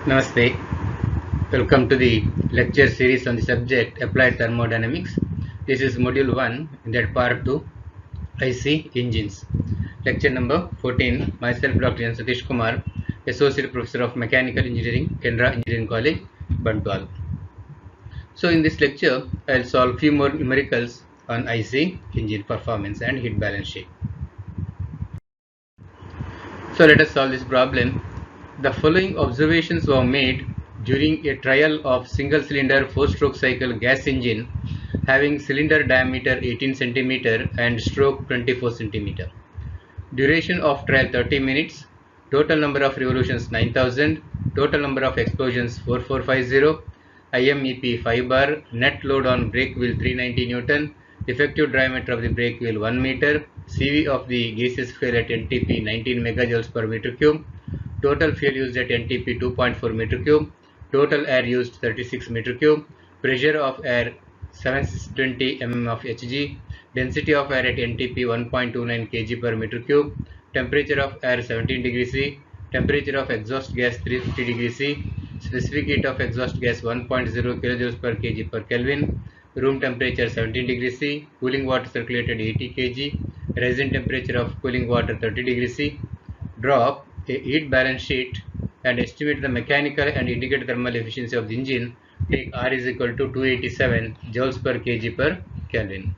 Namaste. Welcome to the lecture series on the subject Applied Thermodynamics. This is Module 1 in that part 2 IC Engines. Lecture number 14. Myself Dr. N. Satish Kumar, Associate Professor of Mechanical Engineering, Kendra Engineering College, Bantwal. So in this lecture, I will solve few more numericals on IC engine performance and heat balance sheet. So let us solve this problem. The following observations were made during a trial of single-cylinder 4-stroke cycle gas engine having cylinder diameter 18 cm and stroke 24 cm. Duration of trial 30 minutes. Total number of revolutions 9000. Total number of explosions 4450. IMEP 5 bar. Net load on brake wheel 390 Newton. Effective diameter of the brake wheel 1 meter. CV of the gaseous fuel at NTP 19 megajoules per meter cube. Total fuel used at NTP 2.4 meter cube. Total air used 36 meter cube. Pressure of air 720 mm of Hg. Density of air at NTP 1.29 kg per meter cube. Temperature of air 17 degrees C. Temperature of exhaust gas 350 degrees C. Specific heat of exhaust gas 1.0 kilojoules per kg per Kelvin. Room temperature 17 degrees C. Cooling water circulated 80 kg. Resin temperature of cooling water 30 degrees C. Drop a heat balance sheet and estimate the mechanical and indicate thermal efficiency of the engine. Take R is equal to 287 joules per kg per Kelvin.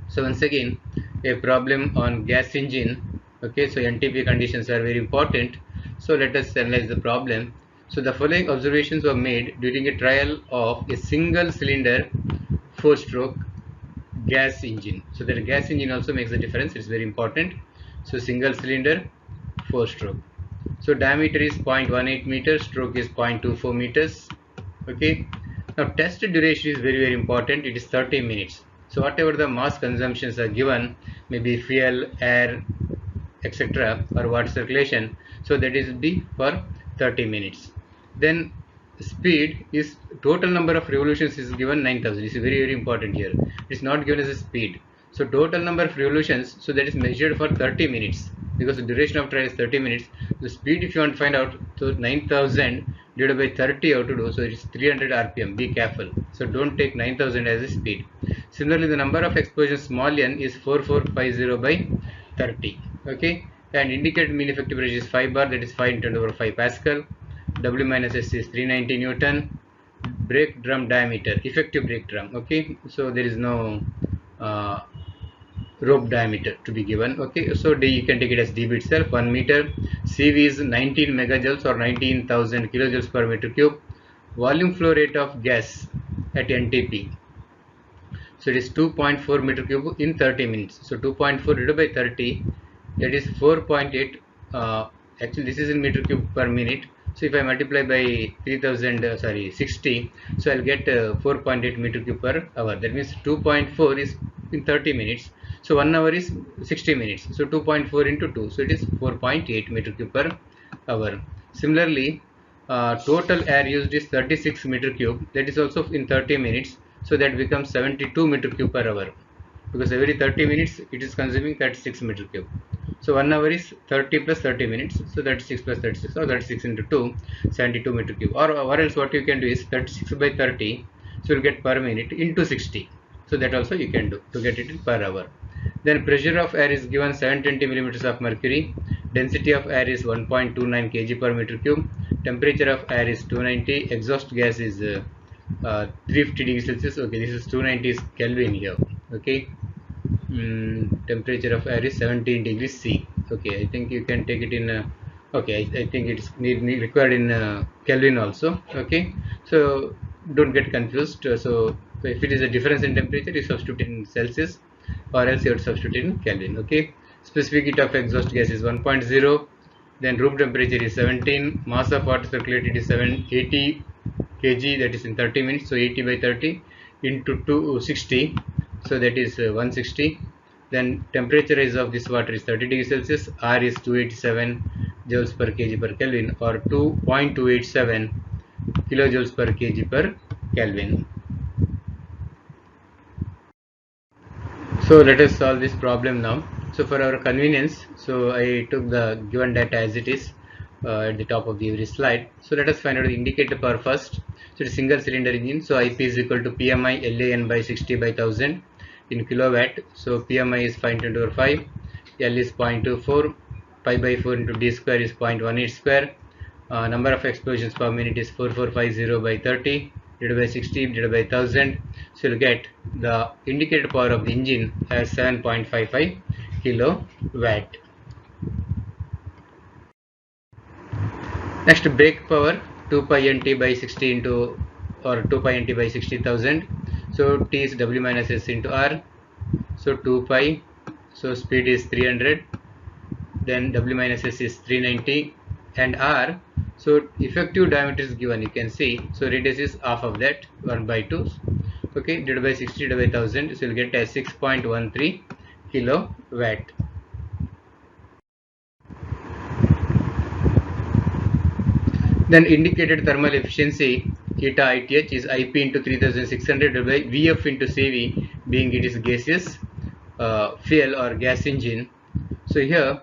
So once again, a problem on gas engine. Okay, so NTP conditions are very important. So let us analyze the problem. So the following observations were made during a trial of a single cylinder 4-stroke gas engine. So that gas engine also makes a difference. It's very important. So single cylinder 4-stroke. So diameter is 0.18 meters, stroke is 0.24 meters. Okay. Now test duration is very important. It is 30 minutes. So whatever the mass consumptions are given, maybe fuel, air, etc., or water circulation, so that is be for 30 minutes. Then speed is total number of revolutions is given 9000. This is very important here. It is not given as a speed. So total number of revolutions, so that is measured for 30 minutes because the duration of trial is 30 minutes. The speed, if you want to find out, so 9000 divided by 30 how to do, so it is 300 rpm. Be careful. So don't take 9000 as a speed. Similarly, the number of explosions small n is 4450 by 30. Okay, and indicated mean effective pressure is 5 bar, that is 5 into 10 over 5 Pascal. W minus S is 390 Newton. Brake drum diameter, effective brake drum. Okay, so there is no rope diameter to be given. Okay, so D, you can take it as dB itself, 1 meter. CV is 19 megajoules or 19,000 kilojoules per meter cube. Volume flow rate of gas at NTP, so it is 2.4 meter cube in 30 minutes. So 2.4 divided by 30, that is 4.8. Actually this is in meter cube per minute. So if I multiply by 60, so I'll get 4.8 meter cube per hour. That means 2.4 is in 30 minutes. So 1 hour is 60 minutes. So 2.4 into 2. So it is 4.8 meter cube per hour. Similarly, total air used is 36 meter cube. That is also in 30 minutes. So that becomes 72 meter cube per hour. Because every 30 minutes it is consuming 36 meter cube. So 1 hour is 30 plus 30 minutes. So 36 plus 36, or 36 into 2, 72 meter cube. Or else what you can do is 36 by 30. So you'll get per minute into 60. So that also you can do to get it in per hour. Then pressure of air is given 720 millimeters of mercury. Density of air is 1.29 kg per meter cube. Temperature of air is 290. Exhaust gas is 350 degrees Celsius. Okay, this is 290 Kelvin here. Okay. Temperature of air is 17 degrees C. Okay, I think you can take it in. Okay, I think it is required in Kelvin also. Okay, so don't get confused. So if it is a difference in temperature, you substitute in Celsius, or else you have to substitute in Kelvin. Okay, specific heat of exhaust gas is 1.0. Then room temperature is 17. Mass of water circulated is 780 kg. That is in 30 minutes. So 80 by 30 into 260. So that is 160. Then temperature rise of this water is 30 degrees Celsius. R is 287 joules per kg per Kelvin, or 2.287 kilojoules per kg per Kelvin. So let us solve this problem now. So for our convenience, so I took the given data as it is. at the top of every slide. So let us find out the indicator power first. So it's a single cylinder engine. So IP is equal to PMI LAN by 60 by 1000 in kilowatt. So PMI is 5 × 10⁵, L is 0.24, pi by 4 into d square is 0.18 square. Number of explosions per minute is 4450 by 30 divided by 60 divided by 1000. So you'll get the indicator power of the engine as 7.55 kilowatt. Next, brake power 2 pi nt by 60 into, or 2 pi nt by 60,000. So T is W minus S into R. So 2 pi, so speed is 300, then W minus S is 390, and R, so effective diameter is given, you can see. So radius is half of that, 1 by 2. Okay, divided by 60 divided by 1000, so you'll get as 6.13 kilowatt. Then indicated thermal efficiency eta ITH is IP into 3600 divided by VF into CV, being it is gaseous fuel or gas engine. So here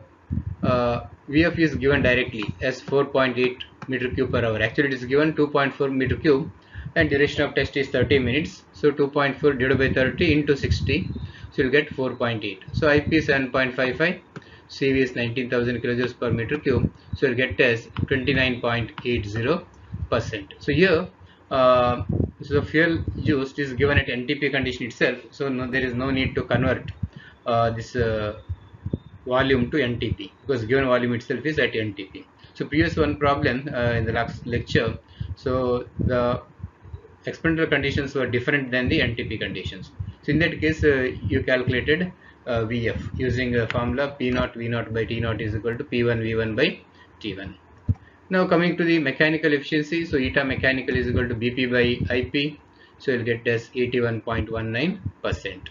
VF is given directly as 4.8 meter cube per hour. Actually it is given 2.4 meter cube and duration of test is 30 minutes. So 2.4 divided by 30 into 60, so you'll get 4.8. So IP is 7.55, CV is 19,000 kilojoules per meter cube, so you'll get as 29.80%. So here so fuel used is given at NTP condition itself, so there is no need to convert this volume to NTP, because given volume itself is at NTP. So previous one problem in the last lecture, so the experimental conditions were different than the NTP conditions. So in that case you calculated VF using a formula P0 V0 by T0 is equal to P1 V1 by T1. Now coming to the mechanical efficiency, so eta mechanical is equal to BP by IP, so you'll get as 81.19%.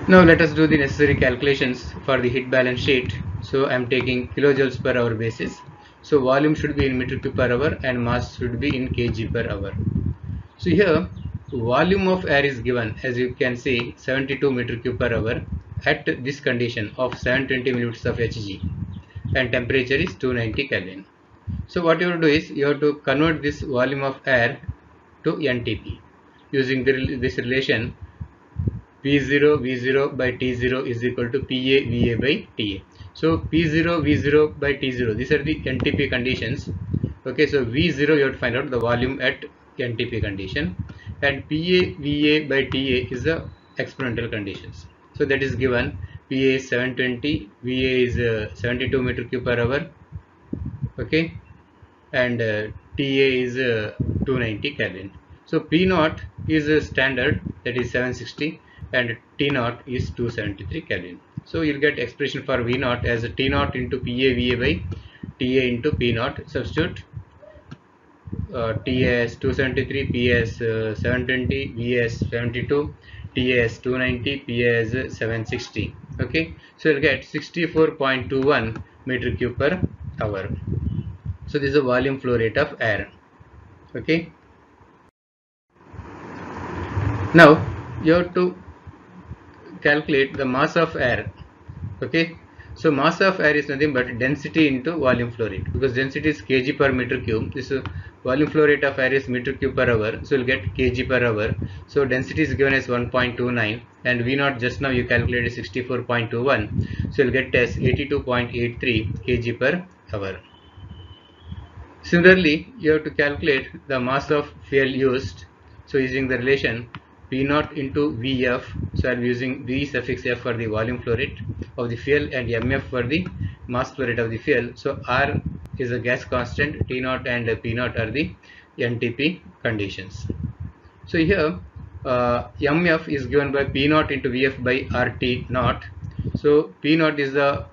Now let us do the necessary calculations for the heat balance sheet. So I am taking kilojoules per hour basis. So volume should be in meter cube per hour and mass should be in kg per hour. So here volume of air is given, as you can see, 72 meter cube per hour at this condition of 720 milliliters of Hg, and temperature is 290 Kelvin. So what you have to do is you have to convert this volume of air to NTP using this relation P0 V0 by T0 is equal to PA VA by TA. So P0 V0 by T0, these are the NTP conditions. Okay, so V0 you have to find out the volume at NTP condition, and PA VA by TA is the experimental conditions. So that is given, PA is 720, VA is 72 meter cube per hour, okay, and TA is 290 Kelvin. So P0 is a standard, that is 760, and T0 is 273 Kelvin. So you'll get expression for V0 as T0 into PA VA by TA into P0. Substitute TA as 273, PA as 720, VA as 72, TA as 290, PA as 760. Okay, so you'll get 64.21 meter cube per hour. So this is the volume flow rate of air. Okay, now you have to calculate the mass of air. Okay, so mass of air is nothing but density into volume flow rate, because density is kg per meter cube. This volume flow rate of air is meter cube per hour, so you'll get kg per hour. So density is given as 1.29, and V0 just now you calculated 64.21, so you'll get as 82.83 kg per hour. Similarly, you have to calculate the mass of fuel used. So using the relation P0 into Vf, so I am using V suffix F for the volume flow rate of the fuel and Mf for the mass flow rate of the fuel. So R is a gas constant, T0 and P0 are the NTP conditions. So here Mf is given by P0 into Vf by RT0. So P0 is the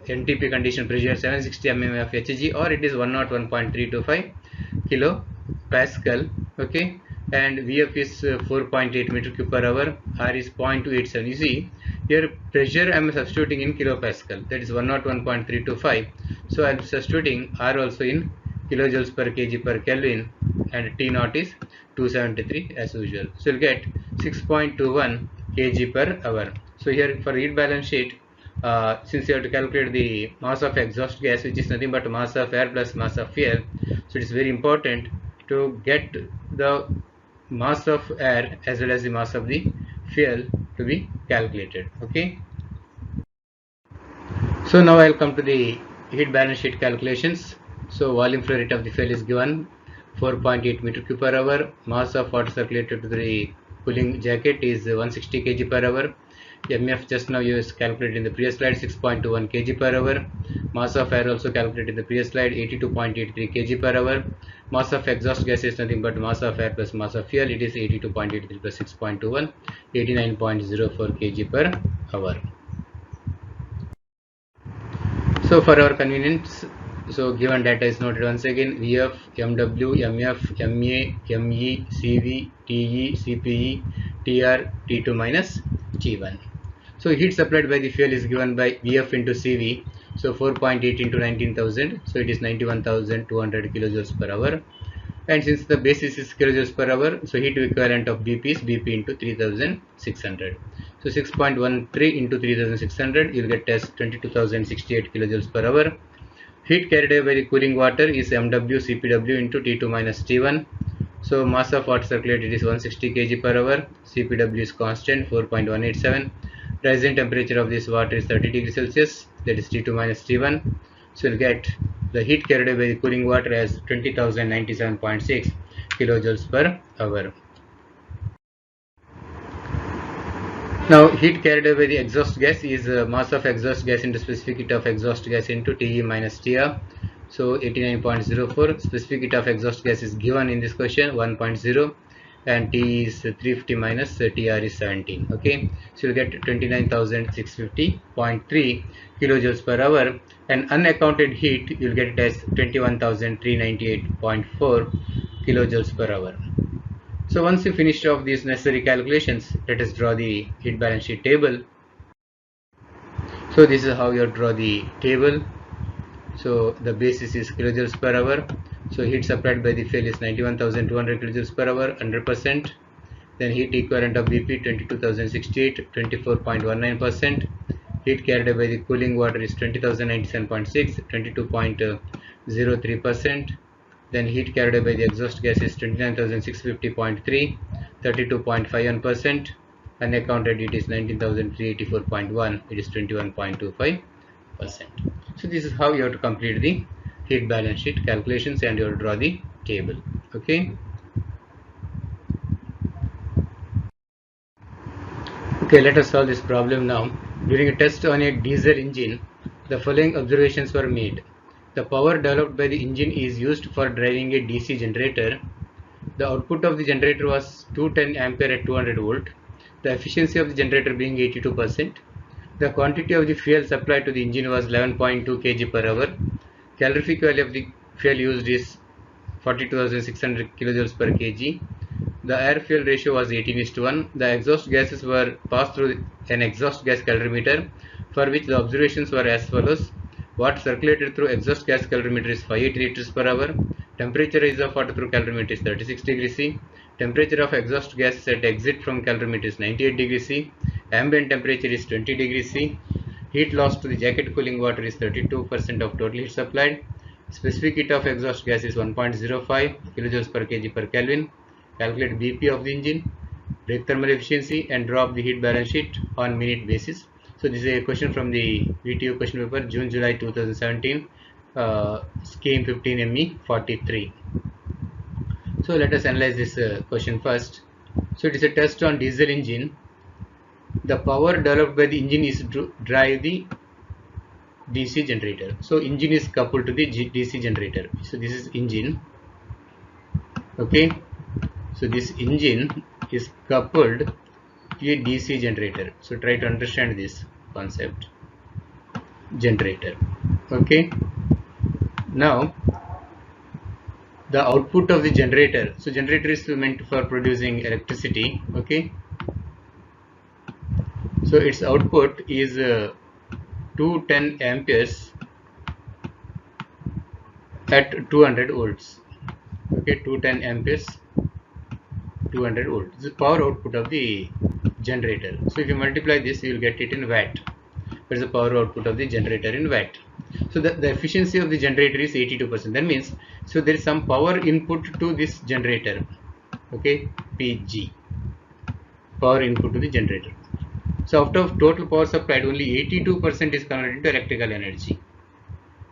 NTP condition pressure 760 mm of Hg, or it is 101.325 kilo Pascal. Okay, and Vf is 4.8 meter cube per hour, R is 0.287. You see here pressure I am substituting in kilopascal, that is 101.325. so I am substituting R also in kilojoules per kg per Kelvin, and T0 is 273 as usual. So you will get 6.21 kg per hour. So here for heat balance sheet since you have to calculate the mass of exhaust gas, which is nothing but mass of air plus mass of fuel, so it is very important to get the mass of air as well as the mass of the fuel to be calculated. Okay. So now I'll come to the heat balance sheet calculations. So volume flow rate of the fuel is given 4.8 meter cube per hour. Mass of water circulated to the cooling jacket is 160 kg per hour. MF just now you calculated in the previous slide 6.21 kg per hour. Mass of air also calculated in the previous slide 82.83 kg per hour. Mass of exhaust gas is nothing but mass of air plus mass of fuel. It is 82.83 plus 6.21, 89.04 kg per hour. So for our convenience, so given data is noted once again: VF, MW, MF, MA, ME, CV, TE, CPE, TR, T2 minus T1. So heat supplied by the fuel is given by VF into CV. So 4.8 into 19,000. So it is 91,200 kilojoules per hour. And since the basis is kilojoules per hour, so heat equivalent of BP is BP into 3600. So 6.13 into 3600, you'll get as 22,068 kilojoules per hour. Heat carried away by the cooling water is MW CPW into T2 minus T1. So mass of water circulated is 160 kg per hour. CPW is constant 4.187. Rising temperature of this water is 30 degrees Celsius, that is T2 minus T1. So you'll get the heat carried away by the cooling water as 20,097.6 kilojoules per hour. Now heat carried away by the exhaust gas is mass of exhaust gas into specific heat of exhaust gas into TE minus TR. So 89.04. Specific heat of exhaust gas is given in this question 1.0, and T is 350 minus TR is 17. Okay, so you get 29,650.3 kilojoules per hour, and unaccounted heat you will get it as 21,398.4 kilojoules per hour. So once you finish off these necessary calculations, let us draw the heat balance sheet table. So this is how you draw the table. So the basis is kilojoules per hour. So heat supplied by the fuel is 91,200 kilojoules per hour, 100%. Then heat equivalent of BP 22,068, 24.19%. Heat carried by the cooling water is 20,097.6, 22.03%. Then heat carried by the exhaust gas is 29,650.3, 32.51%. Unaccounted it is 19,384.1, it is 21.25%. So this is how you have to complete the heat balance sheet calculations, and you have to draw the table. Okay. Okay, let us solve this problem now. During a test on a diesel engine, the following observations were made. The power developed by the engine is used for driving a DC generator. The output of the generator was 210 ampere at 200 volt. The efficiency of the generator being 82%. The quantity of the fuel supplied to the engine was 11.2 kg per hour. Calorific value of the fuel used is 42,600 kilojoules per kg. The air-fuel ratio was 18:1. The exhaust gases were passed through an exhaust gas calorimeter, for which the observations were as follows. Water circulated through exhaust gas calorimeter is 58 liters per hour. Temperature rise of water through calorimeter is 36 degrees C. Temperature of exhaust gases at exit from calorimeter is 98 degrees C. Ambient temperature is 20 degrees C. Heat loss to the jacket cooling water is 32% of total heat supplied. Specific heat of exhaust gas is 1.05 kilojoules per kg per Kelvin. Calculate BP of the engine, break thermal efficiency, and draw up the heat balance sheet on minute basis. So this is a question from the VTU question paper, June-July 2017, scheme 15 ME 43. So let us analyze this question first. So it is a test on diesel engine. The power developed by the engine is to drive the DC generator. So engine is coupled to the DC generator. So this is engine. Okay. So this engine is coupled to a DC generator. So try to understand this concept. Generator. Okay. Now the output of the generator. So generator is meant for producing electricity. Okay. So its output is 210 amperes at 200 volts. Okay, 210 amperes, 200 volts. This is power output of the generator. So if you multiply this, you will get it in watt. That is the power output of the generator in watt. So the efficiency of the generator is 82%. That means, so there is some power input to this generator. Okay, PG, power input to the generator. So out of total power supplied, only 82% is converted into electrical energy.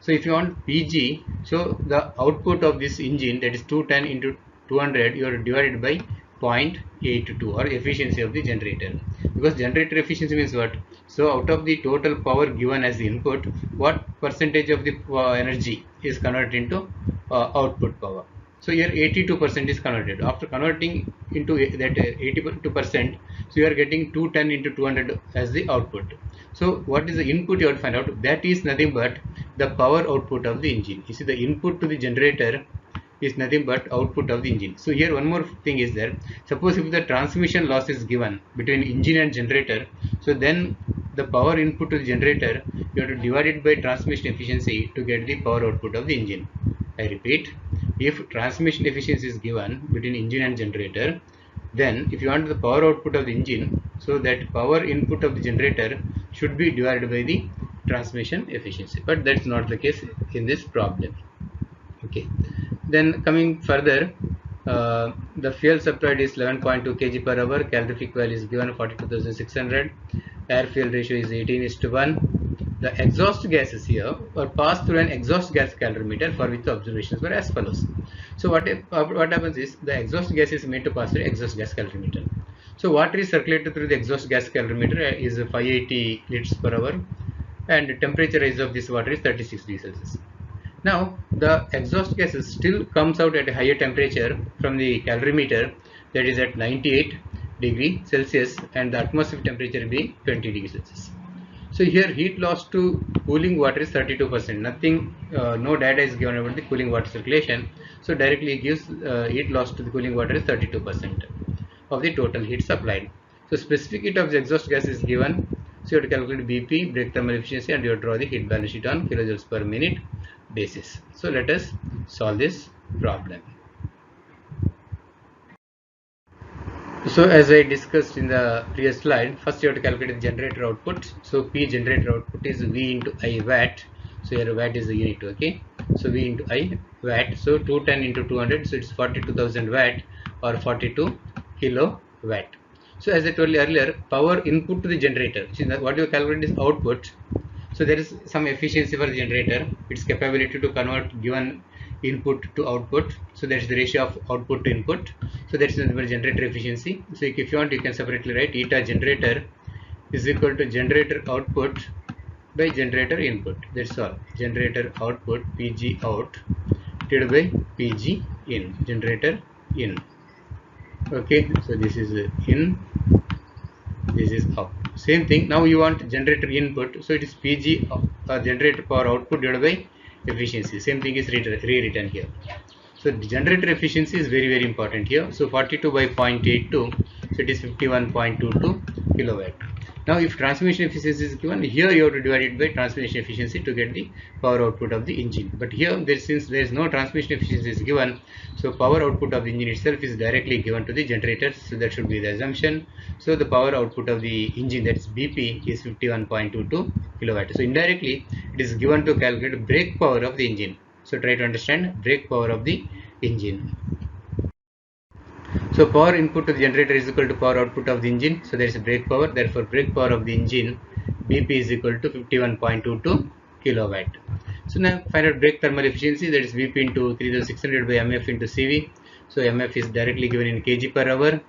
So if you want PG, so the output of this engine, that is 210 into 200, you are divided by 0.82, or efficiency of the generator. Because generator efficiency means what? So out of the total power given as the input, what percentage of the energy is converted into output power? So here 82% is converted. After converting into that 82%, so you are getting 210 into 200 as the output. So what is the input you have to find out? That is nothing but the power output of the engine. You see, the input to the generator is nothing but output of the engine. So here one more thing is there. Suppose if the transmission loss is given between engine and generator, so then the power input to the generator, you have to divide it by transmission efficiency to get the power output of the engine. I repeat, if transmission efficiency is given between engine and generator, then if you want the power output of the engine, so that power input of the generator should be divided by the transmission efficiency. But that's not the case in this problem. Okay, then coming further, the fuel supplied is 11.2 kg per hour. Calorific value is given 42,600. Air fuel ratio is 18:1. The exhaust gases here were passed through an exhaust gas calorimeter, for which the observations were as follows. So what happens is, the exhaust gas is made to pass through exhaust gas calorimeter. So water is circulated through the exhaust gas calorimeter is 580 liters per hour, and temperature rise of this water is 36 degrees Celsius. Now the exhaust gases still comes out at a higher temperature from the calorimeter, that is at 98 degree Celsius, and the atmospheric temperature being 20 degrees Celsius. So here heat loss to cooling water is 32%. Nothing, no data is given about the cooling water circulation. So directly it gives heat loss to the cooling water is 32% of the total heat supplied. So specific heat of the exhaust gas is given. So you have to calculate BP, brake thermal efficiency, and you have to draw the heat balance sheet on kilojoules per minute basis. So let us solve this problem. So as I discussed in the previous slide, first you have to calculate the generator output. So P generator output is V into I watt. So here watt is the unit, okay. So V into I watt. So 210 into 200, so it's 42,000 watt, or 42 kilowatt. So as I told you earlier, power input to the generator, see what you calculate is output. So there is some efficiency for the generator, its capability to convert given input to output. So that is the ratio of output to input. So that is the generator efficiency. So if you want, you can separately write eta generator is equal to generator output by generator input. That's all. Generator output, PG out, divided by PG in, generator in. Okay, so this is in, this is out. Same thing. Now you want generator input, so it is PG generator power output divided by efficiency. Same thing is rewritten here. So the generator efficiency is very important here. So 42 by 0.82, so it is 51.22 kilowatt. Now if transmission efficiency is given, here you have to divide it by transmission efficiency to get the power output of the engine. But here, since there is no transmission efficiency is given, so power output of the engine itself is directly given to the generator. So that should be the assumption. So the power output of the engine, that is BP, is 51.22 kilowatt. So indirectly it is given to calculate brake power of the engine. So try to understand brake power of the engine. So power input to the generator is equal to power output of the engine. So there is a brake power. Therefore, brake power of the engine BP is equal to 51.22 kilowatt. So now find out brake thermal efficiency. That is BP into 3600 by MF into CV. So MF is directly given in kg per hour.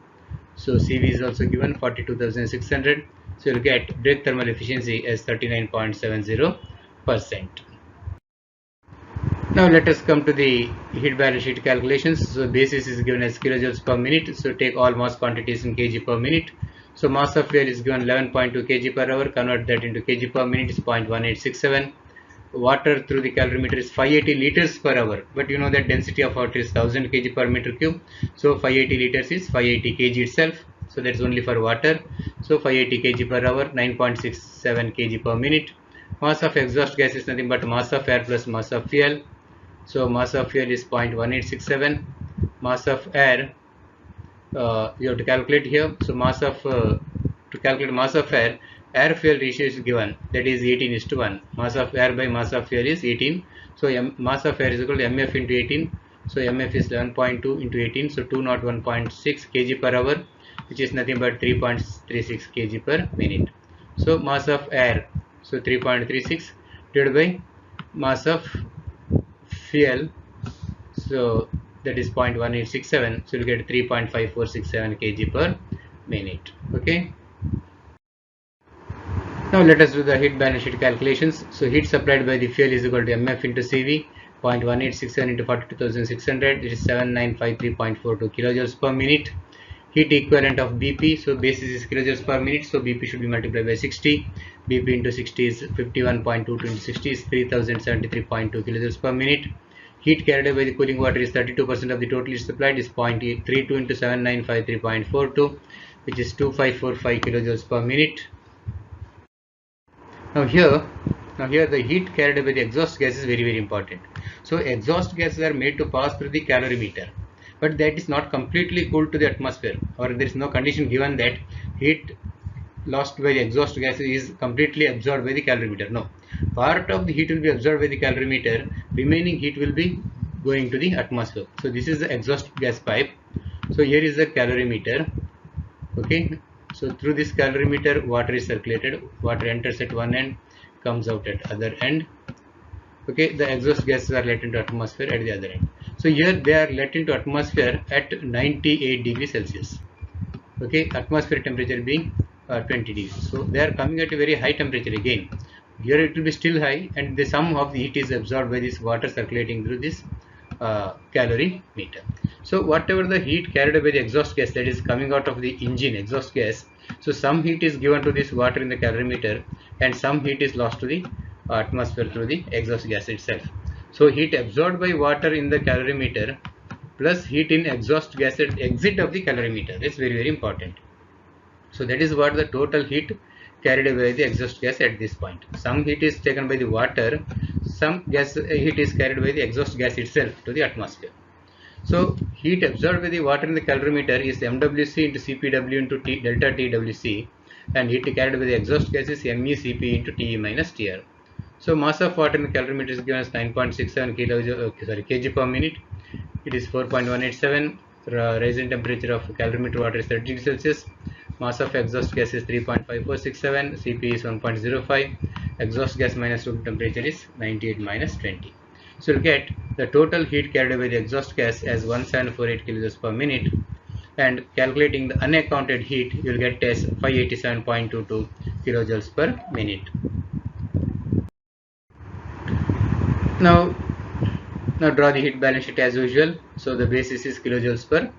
So CV is also given 42,600. So you will get brake thermal efficiency as 39.70%. Now let us come to the heat balance sheet calculations. So basis is given as kilojoules per minute. So take all mass quantities in kg per minute. So mass of fuel is given 11.2 kg per hour. Convert that into kg per minute is 0.1867. Water through the calorimeter is 580 liters per hour. But you know that density of water is 1000 kg per meter cube. So 580 liters is 580 kg itself. So that is only for water. So 580 kg per hour, 9.67 kg per minute. Mass of exhaust gas is nothing but mass of air plus mass of fuel. So mass of fuel is 0.1867. Mass of air, you have to calculate here. So mass of to calculate mass of air, air fuel ratio is given, that is 18:1. Mass of air by mass of fuel is 18. So mass of air is equal to mf into 18. So mf is 11.2 into 18, so 201.6 kg per hour, which is nothing but 3.36 kg per minute. So mass of air, so 3.36 divided by mass of fuel, so that is 0.1867, so you get 3.5467 kg per minute. Okay. Now let us do the heat balance sheet calculations. So heat supplied by the fuel is equal to mf into cv, 0.1867 into 42,600, it is 7953.42 kilojoules per minute. Heat equivalent of BP, so basis is kilojoules per minute, so BP should be multiplied by 60. BP into 60 is 51.22 into 60 is 3073.2 kilojoules per minute. Heat carried away by the cooling water is 32% of the total heat supplied, is 0.832 into 7953.42, which is 2545 kilojoules per minute. Now here the heat carried by the exhaust gas is very important. So exhaust gases are made to pass through the calorimeter, but that is not completely cooled to the atmosphere, or there is no condition given that heat lost by the exhaust gas is completely absorbed by the calorimeter. No, part of the heat will be absorbed by the calorimeter, remaining heat will be going to the atmosphere. So this is the exhaust gas pipe. So here is the calorimeter. Okay, so through this calorimeter water is circulated, water enters at one end, comes out at other end. Okay, the exhaust gases are let into atmosphere at the other end. So here they are let into atmosphere at 98 degrees Celsius. Okay, atmosphere temperature being 20 degrees. So they are coming at a very high temperature again. Here it will be still high, and the sum of the heat is absorbed by this water circulating through this calorimeter. So whatever the heat carried by the exhaust gas that is coming out of the engine exhaust gas, so some heat is given to this water in the calorimeter and some heat is lost to the atmosphere through the exhaust gas itself. So heat absorbed by water in the calorimeter plus heat in exhaust gas at exit of the calorimeter is very important. So that is what the total heat carried away by the exhaust gas at this point. Some heat is taken by the water, some gas heat is carried by the exhaust gas itself to the atmosphere. So heat absorbed by the water in the calorimeter is MWC into CPW into delta TWC, and heat carried by the exhaust gas is MECP into TE minus TR. So mass of water in the calorimeter is given as 9.67 kg per minute. It is 4.187. Rising temperature of calorimeter water is 30 degrees Celsius. Mass of exhaust gas is 3.5467. CP is 1.05. Exhaust gas minus room temperature is 98 minus 20. So you get the total heat carried by the exhaust gas as 1748 kilojoules per minute, and calculating the unaccounted heat you will get as 587.22 kilojoules per minute. Now draw the heat balance sheet as usual. So the basis is kilojoules per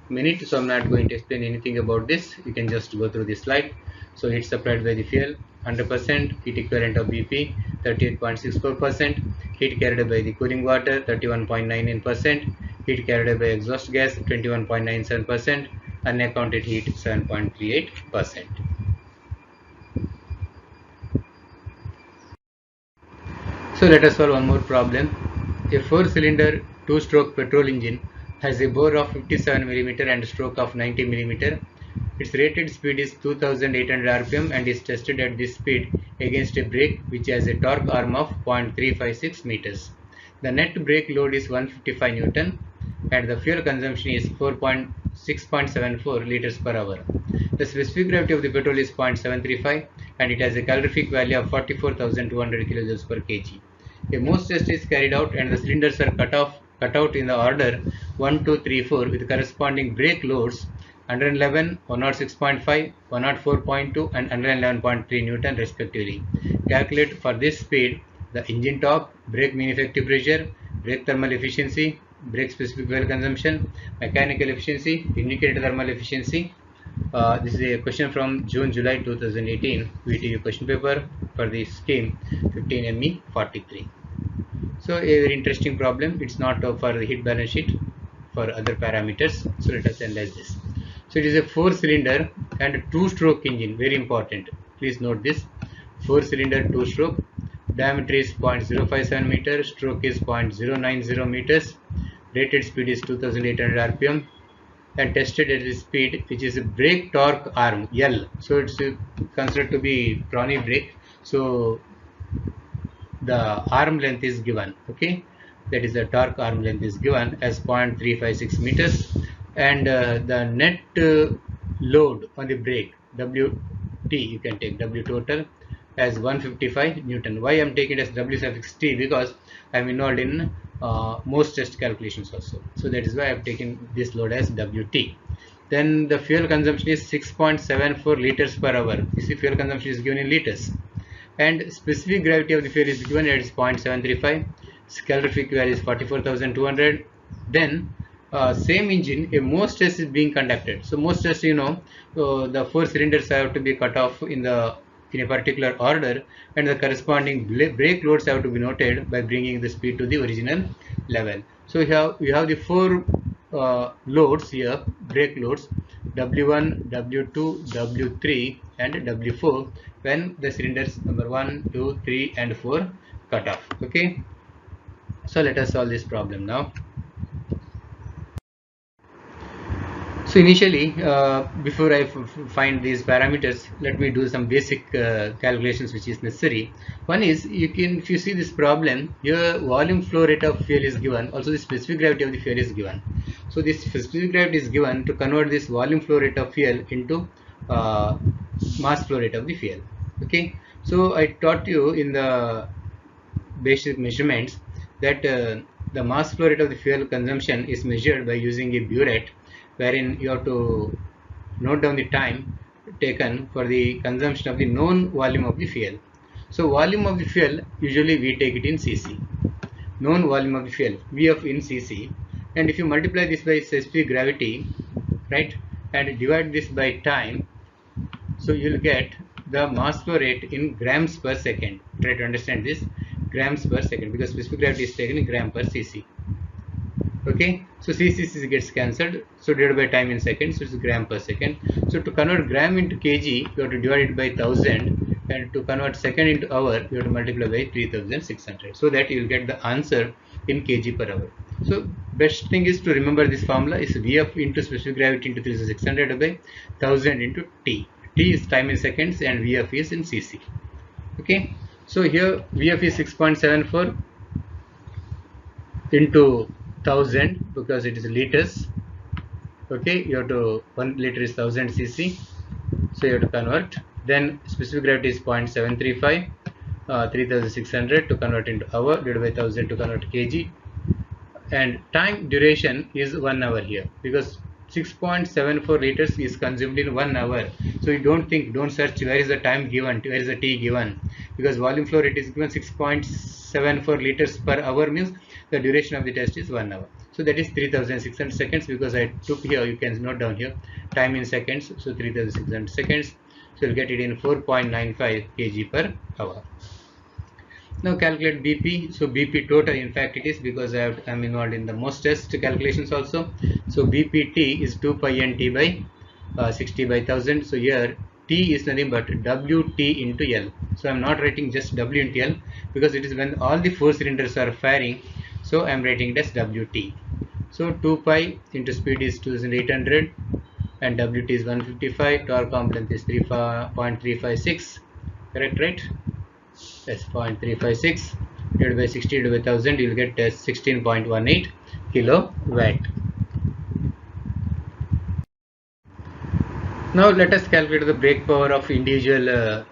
minute, so I'm not going to explain anything about this. You can just go through this slide. So heat supplied by the fuel 100%, heat equivalent of BP 38.64%, heat carried by the cooling water 31.99%, heat carried by exhaust gas 21.97%, unaccounted heat 7.38%. So let us solve one more problem. A 4-cylinder 2-stroke petrol engine has a bore of 57 mm and stroke of 90 mm. Its rated speed is 2800 rpm and is tested at this speed against a brake which has a torque arm of 0.356 meters. The net brake load is 155 Newton and the fuel consumption is 6.74 liters per hour. The specific gravity of the petrol is 0.735 and it has a calorific value of 44,200 kilojoules per kg. A Mohs test is carried out and the cylinders are cut out in the order 1, 2, 3, 4 with corresponding brake loads 111, 106.5, 104.2 and 111.3 Newton respectively. Calculate for this speed the engine torque, brake mean effective pressure, brake thermal efficiency, brake specific fuel consumption, mechanical efficiency, indicator thermal efficiency. This is a question from July 2018 VTU question paper for the scheme 15ME43. So a very interesting problem. It's not for the heat balance sheet, for other parameters. So let us analyze this. So it is a 4-cylinder and a 2-stroke engine. Very important. Please note this. 4-cylinder 2-stroke. Diameter is 0.057 meter. Stroke is 0.090 meters. Rated speed is 2800 rpm. and tested at the speed which is a brake torque arm L. So it's considered to be chronic brake. So the arm length is given, okay, that is the torque arm length is given as 0.356 meters, and the net load on the brake WT, you can take W total as 155 Newton. Why I am taking it as W suffix T? Because I am involved in most test calculations also, so that is why I have taken this load as WT. Then the fuel consumption is 6.74 liters per hour. You see, fuel consumption is given in liters, and specific gravity of the fuel is given at 0.735. Calorific value is 44,200. Then same engine, a Morse test is being conducted. So Morse test, you know, the 4 cylinders have to be cut off in a particular order, and the corresponding brake loads have to be noted by bringing the speed to the original level. So we have the 4 loads here, brake loads W1, W2, W3 and W4 when the cylinders number 1, 2, 3 and 4 cut off. Okay, so let us solve this problem now. So initially, before I find these parameters, let me do some basic calculations which is necessary. One is, if you see this problem, your volume flow rate of fuel is given, also the specific gravity of the fuel is given. So this specific gravity is given to convert this volume flow rate of fuel into mass flow rate of the fuel. Okay, so I taught you in the basic measurements that the mass flow rate of the fuel consumption is measured by using a burette, wherein you have to note down the time taken for the consumption of the known volume of the fuel. So volume of the fuel, usually we take it in cc, known volume of the fuel, Vf in cc, and if you multiply this by specific gravity, right, and divide this by time, so you will get the mass flow rate in grams per second. Try to understand this, grams per second, because specific gravity is taken in gram per cc. Okay, so cc gets cancelled, so divided by time in seconds, so it's gram per second. So to convert gram into kg, you have to divide it by 1000, and to convert second into hour, you have to multiply by 3600, so that you will get the answer in kg per hour. So best thing is to remember this formula is Vf into specific gravity into 3600 by 1000 into T. T is time in seconds and Vf is in cc. Okay, so here Vf is 6.74 into 1000 because it is liters. Okay, you have to, 1 liter is 1000 cc, so you have to convert. Then specific gravity is 0.735, 3600 to convert into hour, divided by 1000 to convert kg, and time duration is 1 hour here, because 6.74 liters is consumed in 1 hour. So you don't search where is the time given, where is the T given, because volume flow rate is given 6.74 liters per hour, means the duration of the test is 1 hour. So that is 3600 seconds, because I took here, you can note down here, time in seconds, so 3600 seconds. So you'll get it in 4.95 kg per hour. Now calculate BP. So BP total, in fact it is, because I'm involved in the most test calculations also. So BPT is 2 pi nt by 60 by 1000. So here T is nothing but WT into L. So I'm not writing just W into L, because it is when all the 4 cylinders are firing. So I'm writing it as WT. So 2 pi into speed is 2800 and WT is 155. Torque arm length is 0.356. Correct, right? That's 0.356 divided by 60 divided by 1000, you will get 16.18 kilowatt. Now let us calculate the brake power of individual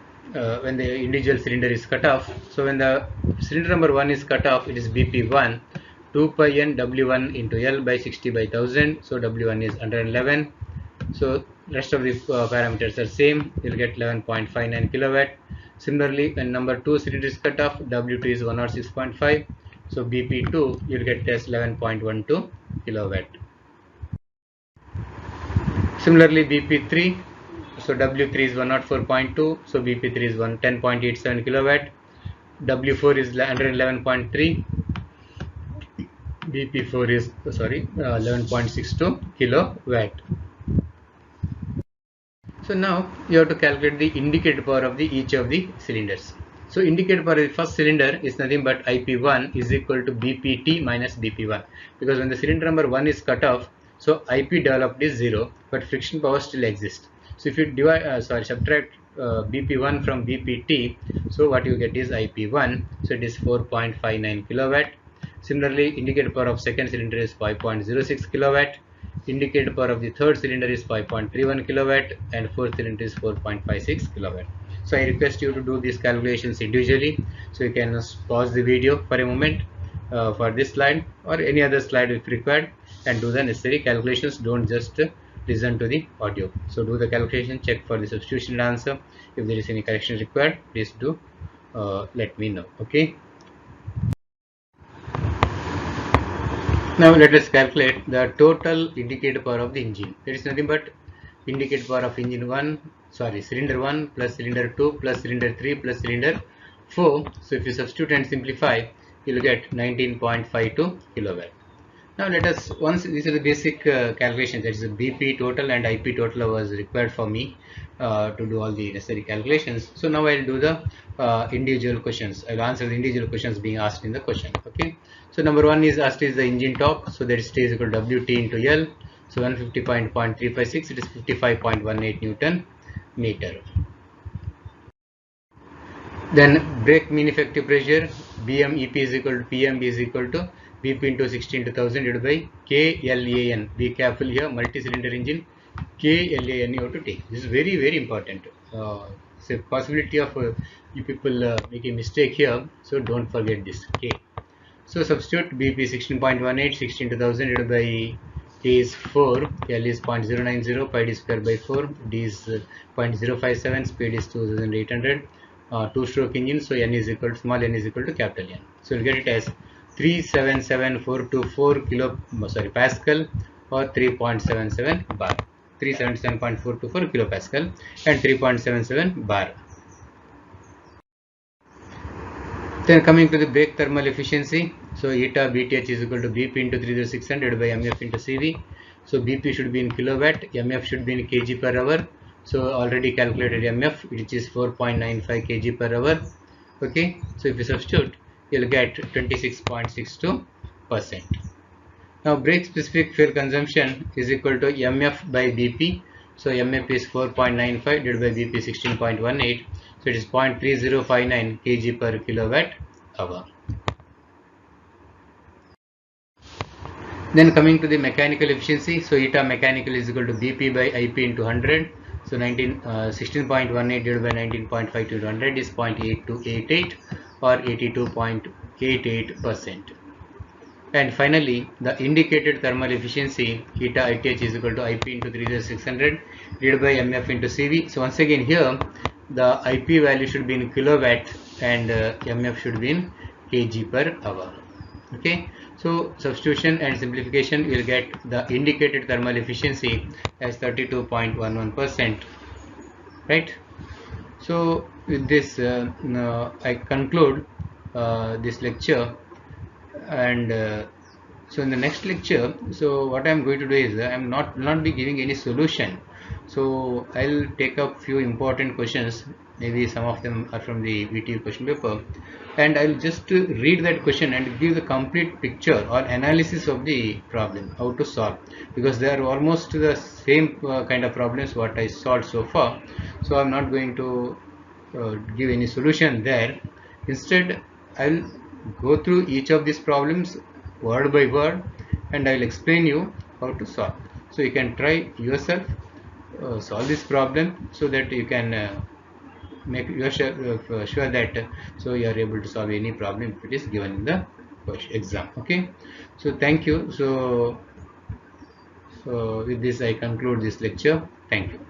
when the individual cylinder is cut off. So when the cylinder number 1 is cut off, it is BP1, 2 pi n W1 into L by 60 by 1000. So W1 is 111. So rest of the parameters are same. You will get 11.59 kilowatt. Similarly, when number 2 cylinder is cut off, W2 is 106.5. So BP2 you will get as 11.12 kilowatt. Similarly, BP3, so W3 is 104.2, so BP3 is 10.87 kilowatt. W4 is 111.3. BP4 is 11.62 kilowatt. So now you have to calculate the indicated power of each of the cylinders. So indicated power of the first cylinder is nothing but IP1 is equal to BPT minus BP1, because when the cylinder number 1 is cut off, So IP developed is 0, but friction power still exists. So if you subtract BP1 from BPT, so what you get is IP1. So it is 4.59 kilowatt. Similarly, indicated power of second cylinder is 5.06 kilowatt. Indicated power of the third cylinder is 5.31 kilowatt, and fourth cylinder is 4.56 kilowatt. So I request you to do these calculations individually. So you can pause the video for a moment for this slide or any other slide if required, and do the necessary calculations. Don't just listen to the audio. So do the calculation, check for the substitution answer. If there is any correction required, please do let me know. Okay. Now let us calculate the total indicated power of the engine. There is nothing but indicated power of cylinder 1 plus cylinder 2 plus cylinder 3 plus cylinder 4. So if you substitute and simplify, you will get 19.52 kilowatt. Now let us, once these are the basic calculations, that is the BP total and IP total was required for me to do all the necessary calculations. So now I will do the individual questions. I will answer the individual questions being asked in the question. Okay. So number 1 is asked is the engine torque. So that is T is equal to WT into L. So 150.356, it is 55.18 Newton meter. Then brake mean effective pressure, BM EP is equal to PMB is equal to BP into 60 into 1000 divided by KLAN. Be careful here, multi-cylinder engine, KLAN you have to take. This is very, very important. It's a possibility of you people make a mistake here, so don't forget this K. So substitute BP 16.18, 16 into 1000 divided by K is 4, L is 0.090, pi d square by 4, D is 0.057, speed is 2800. Two-stroke engine, so n is equal to small n is equal to capital N. So we'll get it as 377.424 Pascal or 3.77 bar. 377.424 kilopascal and 3.77 bar. Then coming to the brake thermal efficiency, so eta BTH is equal to BP into 3600 by MF into CV. So BP should be in kilowatt, MF should be in kg per hour. So already calculated MF, which is 4.95 kg per hour. Okay, so if you substitute, you'll get 26.62%. Now brake specific fuel consumption is equal to MF by BP. So MF is 4.95 divided by BP 16.18. So it is 0.3059 kg per kilowatt hour. Then coming to the mechanical efficiency, so eta mechanical is equal to BP by IP into 100. So 16.18 divided by 19.52 to 100 is 0.8288 or 82.88%. And finally, the indicated thermal efficiency eta ITH is equal to IP into 3600 divided by MF into CV. So once again here, the IP value should be in kilowatt and MF should be in kg per hour. Okay, so substitution and simplification will get the indicated thermal efficiency as 32.11%. Right. So with this I conclude this lecture, and so in the next lecture, so what I am going to do is I am not be giving any solution. So I'll take up few important questions, maybe some of them are from the VTU question paper, and I'll just read that question and give the complete picture or analysis of the problem, how to solve, because they are almost the same kind of problems what I solved so far. So I'm not going to give any solution there. Instead, I'll go through each of these problems word by word and I'll explain you how to solve. So you can try yourself solve this problem so that you can make sure that so you are able to solve any problem if it is given in the exam. Okay, so thank you. So with this I conclude this lecture. Thank you.